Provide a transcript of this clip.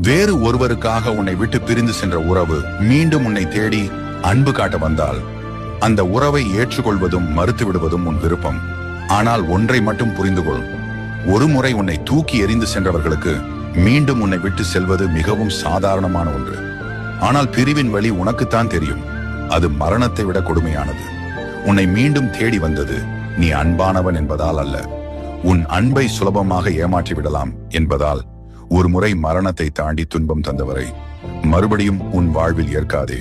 வேறு ஒருவருக்காக உன்னை விட்டு பிரிந்து சென்ற உறவு மீண்டும் உன்னை தேடி அன்பு காட்ட வந்தால் அந்த உறவை ஏற்றுக்கொள்வதும் மறுத்து விடுவதும் உன் விருப்பம். ஆனால் ஒன்றை மட்டும் புரிந்து கொள், ஒரு முறை உன்னை தூக்கி எறிந்து சென்றவர்களுக்கு மீண்டும் உன்னை விட்டு செல்வது மிகவும் சாதாரணமான ஒன்று. ஆனால் பிரிவின் வழி உனக்குத்தான் தெரியும். அது மரணத்தை விட கொடுமையானது. உன்னை மீண்டும் தேடி வந்தது நீ அன்பானவன் என்பதால் அல்ல, உன் அன்பை சுலபமாக ஏமாற்றி விடலாம் என்பதால். ஒரு முறை மரணத்தை தாண்டி துன்பம் தந்தவரை மறுபடியும் உன் வாழ்வில் ஏற்காதே.